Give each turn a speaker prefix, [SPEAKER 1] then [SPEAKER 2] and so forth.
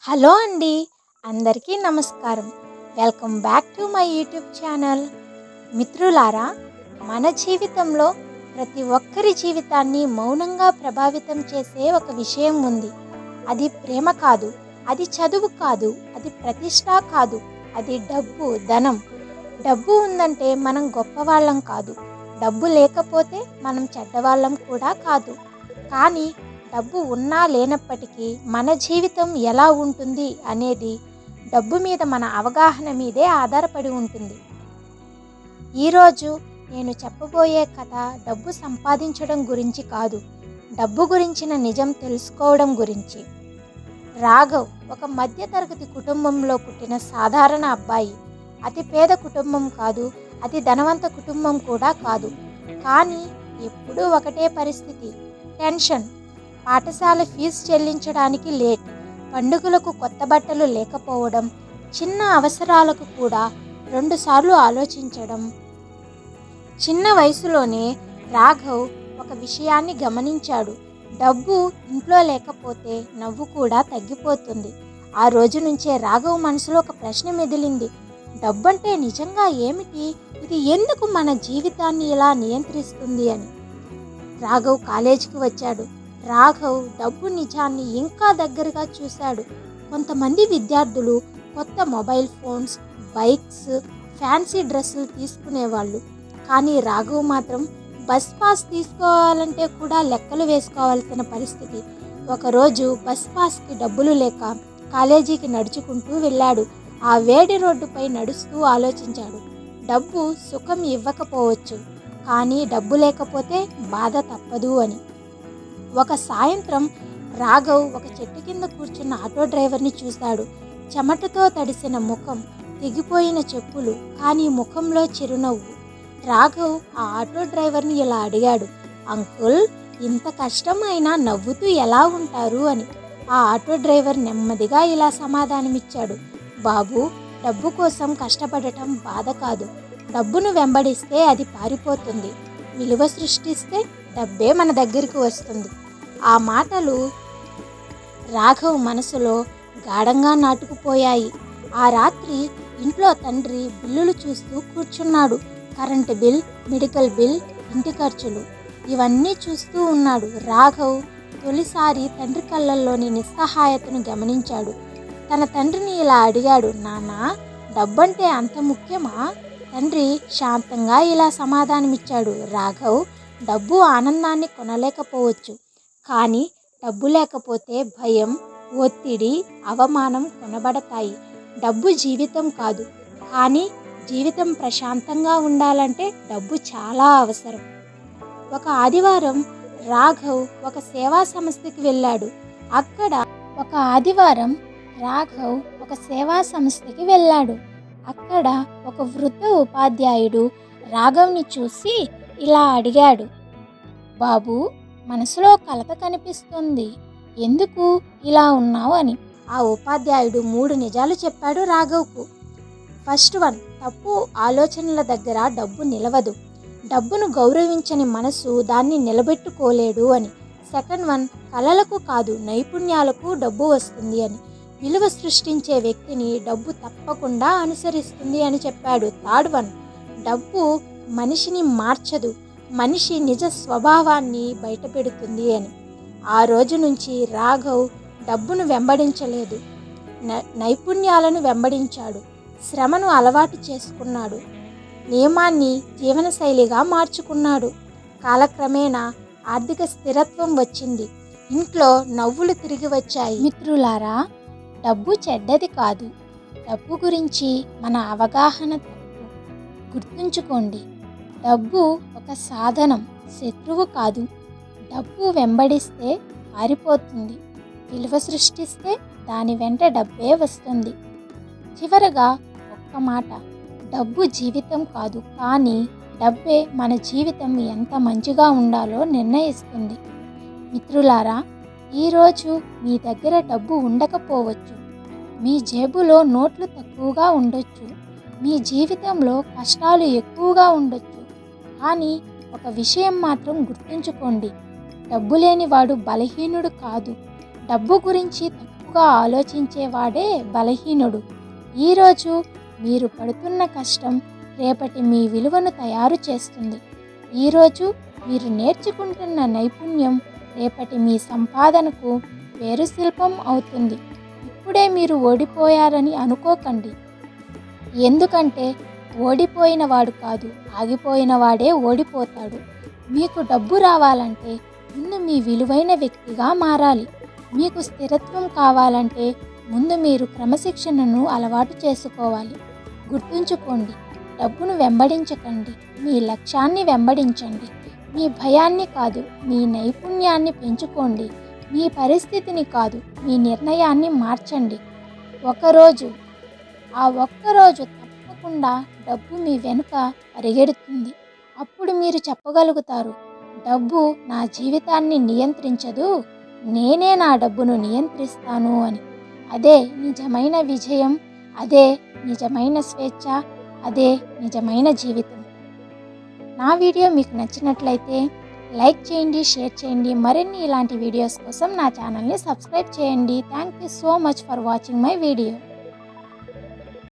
[SPEAKER 1] Hello అండి, అందరికీ నమస్కారం. Welcome back to my YouTube channel. మిత్రులారా, మన జీవితంలో ప్రతి ఒక్కరి జీవితాన్ని మౌనంగా ప్రభావితం చేసే ఒక విషయం ఉంది. అది ప్రేమ కాదు, అది చదువు కాదు, అది ప్రతిష్ట కాదు, అది డబ్బు, ధనం. డబ్బు ఉందంటే మనం గొప్పవాళ్ళం కాదు, డబ్బు లేకపోతే మనం చెడ్డవాళ్ళం కూడా కాదు. కానీ డబ్బు ఉన్నా లేనప్పటికీ మన జీవితం ఎలా ఉంటుంది అనేది డబ్బు మీద మన అవగాహన మీదే ఆధారపడి ఉంటుంది. ఈరోజు నేను చెప్పబోయే కథ డబ్బు సంపాదించడం గురించి కాదు, డబ్బు గురించిన నిజం తెలుసుకోవడం గురించి. రాఘవ్ ఒక మధ్యతరగతి కుటుంబంలో పుట్టిన సాధారణ అబ్బాయి. అతి పేద కుటుంబం కాదు, అతి ధనవంత కుటుంబం కూడా కాదు. కానీ ఎప్పుడూ ఒకటే పరిస్థితి: టెన్షన్. పాఠశాల ఫీజు చెల్లించడానికి లేట్, పండుగలకు కొత్త బట్టలు లేకపోవడం, చిన్న అవసరాలకు కూడా 2 సార్లు ఆలోచించడం. చిన్న వయసులోనే రాఘవ్ ఒక విషయాన్ని గమనించాడు: డబ్బు ఇంట్లో లేకపోతే నవ్వు కూడా తగ్గిపోతుంది. ఆ రోజు నుంచే రాఘవ్ మనసులో ఒక ప్రశ్న మెదిలింది: డబ్బంటే నిజంగా ఏమిటి? ఇది ఎందుకు మన జీవితాన్ని ఇలా నియంత్రిస్తుంది అని. రాఘవ్ కాలేజీకి వచ్చాడు. రాఘవ్ డబ్బు నిజాన్ని ఇంకా దగ్గరగా చూశాడు. కొంతమంది విద్యార్థులు కొత్త మొబైల్ ఫోన్స్, బైక్స్, ఫ్యాన్సీ డ్రెస్సులు తీసుకునేవాళ్ళు. కానీ రాఘవ్ మాత్రం బస్ పాస్ తీసుకోవాలంటే కూడా లెక్కలు వేసుకోవాల్సిన పరిస్థితి. ఒకరోజు బస్ పాస్కి డబ్బులు లేక కాలేజీకి నడుచుకుంటూ వెళ్ళాడు. ఆ వేడి రోడ్డుపై నడుస్తూ ఆలోచించాడు: డబ్బు సుఖం ఇవ్వకపోవచ్చు, కానీ డబ్బు లేకపోతే బాధ తప్పదు అని. ఒక సాయంత్రం రాఘవ్ ఒక చెట్టు కింద కూర్చున్న ఆటో డ్రైవర్ని చూశాడు. చెమటతో తడిసిన ముఖం, తెగిపోయిన చెప్పులు, కానీ ముఖంలో చిరునవ్వు. రాఘవ్ ఆ ఆటో డ్రైవర్ని ఇలా అడిగాడు: అంకుల్, ఇంత కష్టం అయినా నవ్వుతూ ఎలా ఉంటారు అని. ఆ ఆటో డ్రైవర్ నెమ్మదిగా ఇలా సమాధానమిచ్చాడు: బాబు, డబ్బు కోసం కష్టపడటం బాధ కాదు, డబ్బును వెంబడిస్తే అది పారిపోతుంది. విలువ సృష్టిస్తే డబ్బే మన దగ్గరికి వస్తుంది. ఆ మాటలు రాఘవ్ మనసులో గాఢంగా నాటుకుపోయాయి. ఆ రాత్రి ఇంట్లో తండ్రి బిల్లులు చూస్తూ కూర్చున్నాడు. కరెంటు బిల్, మెడికల్ బిల్, ఇంటి ఖర్చులు, ఇవన్నీ చూస్తూ ఉన్నాడు. రాఘవ్ తొలిసారి తండ్రి కళ్ళల్లోని నిస్సహాయతను గమనించాడు. తన తండ్రిని ఇలా అడిగాడు: నాన్నా, డబ్బంటే అంత ముఖ్యమా? తండ్రి శాంతంగా ఇలా సమాధానమిచ్చాడు: రాఘవ్, డబ్బు ఆనందాన్ని కొనలేకపోవచ్చు, కానీ డబ్బు లేకపోతే భయం, ఒత్తిడి, అవమానం కొనబడతాయి. డబ్బు జీవితం కాదు, కానీ జీవితం ప్రశాంతంగా ఉండాలంటే డబ్బు చాలా అవసరం. ఒక ఆదివారం రాఘవ్ ఒక సేవా సంస్థకి వెళ్ళాడు. అక్కడ ఒక వృద్ధ ఉపాధ్యాయుడు రాఘవ్ని చూసి ఇలా అడిగాడు: బాబు, మనసులో కలత కనిపిస్తుంది, ఎందుకు ఇలా ఉన్నావు అని. ఆ ఉపాధ్యాయుడు 3 నిజాలు చెప్పాడు రాఘవ్కు. ఫస్ట్ వన్: తప్పు ఆలోచనల దగ్గర డబ్బు నిలవదు. డబ్బును గౌరవించని మనసు దాన్ని నిలబెట్టుకోలేడు అని. సెకండ్ వన్: కళలకు కాదు, నైపుణ్యాలకు డబ్బు వస్తుంది అని. విలువ సృష్టించే వ్యక్తిని డబ్బు తప్పకుండా అనుసరిస్తుంది అని చెప్పాడు. థర్డ్ వన్: డబ్బు మనిషిని మార్చదు, మనిషి నిజ స్వభావాన్ని బయటపెడుతుంది అని. ఆ రోజు నుంచి రాఘవ్ డబ్బును వెంబడించలేదు, నైపుణ్యాలను వెంబడించాడు. శ్రమను అలవాటు చేసుకున్నాడు, నియమాన్ని జీవనశైలిగా మార్చుకున్నాడు. కాలక్రమేణా ఆర్థిక స్థిరత్వం వచ్చింది, ఇంట్లో నవ్వులు తిరిగి వచ్చాయి. మిత్రులారా, డబ్బు చెడ్డది కాదు, డబ్బు గురించి మన అవగాహన తప్పు. గుర్తుంచుకోండి, డబ్బు ఒక సాధనం, శత్రువు కాదు. డబ్బు వెంబడిస్తే పారిపోతుంది, విలువ సృష్టిస్తే దాని వెంట డబ్బే వస్తుంది. చివరగా ఒక్క మాట: డబ్బు జీవితం కాదు, కానీ డబ్బే మన జీవితం ఎంత మంచిగా ఉండాలో నిర్ణయిస్తుంది. మిత్రులారా, ఈరోజు మీ దగ్గర డబ్బు ఉండకపోవచ్చు, మీ జేబులో నోట్లు తక్కువగా ఉండొచ్చు, మీ జీవితంలో కష్టాలు ఎక్కువగా ఉండొచ్చు. కానీ ఒక విషయం మాత్రం గుర్తుంచుకోండి: డబ్బు లేనివాడు బలహీనుడు కాదు. డబ్బు గురించి తప్పు తప్పుగా ఆలోచించేవాడే బలహీనుడు. ఈరోజు మీరు పడుతున్న కష్టం రేపటి మీ విలువను తయారు చేస్తుంది. ఈరోజు మీరు నేర్చుకుంటున్న నైపుణ్యం రేపటి మీ సంపాదనకు పేరుశిల్పం అవుతుంది. ఇప్పుడే మీరు ఓడిపోయారని అనుకోకండి. ఎందుకంటే ఓడిపోయిన వాడు కాదు, ఆగిపోయిన వాడే ఓడిపోతాడు. మీకు డబ్బు రావాలంటే ముందు మీ విలువైన వ్యక్తిగా మారాలి. మీకు స్థిరత్వం కావాలంటే ముందు మీరు క్రమశిక్షణను అలవాటు చేసుకోవాలి. గుర్తుంచుకోండి, డబ్బును వెంబడించకండి, మీ లక్ష్యాన్ని వెంబడించండి. మీ భయాన్ని కాదు, మీ నైపుణ్యాన్ని పెంచుకోండి. మీ పరిస్థితిని కాదు, మీ నిర్ణయాన్ని మార్చండి. ఆ ఒక్కరోజు తప్పకుండా డబ్బు మీ వెనుక పరిగెడుతుంది. అప్పుడు మీరు చెప్పగలుగుతారు, డబ్బు నా జీవితాన్ని నియంత్రించదు, నేనే నా డబ్బును నియంత్రిస్తాను అని. అదే నిజమైన విజయం, అదే నిజమైన స్వేచ్ఛ, అదే నిజమైన జీవితం. నా వీడియో మీకు నచ్చినట్లయితే లైక్ చేయండి, షేర్ చేయండి. మరిన్ని ఇలాంటి వీడియోస్ కోసం నా ఛానల్ని సబ్స్క్రైబ్ చేయండి. Thank you so much for watching my video.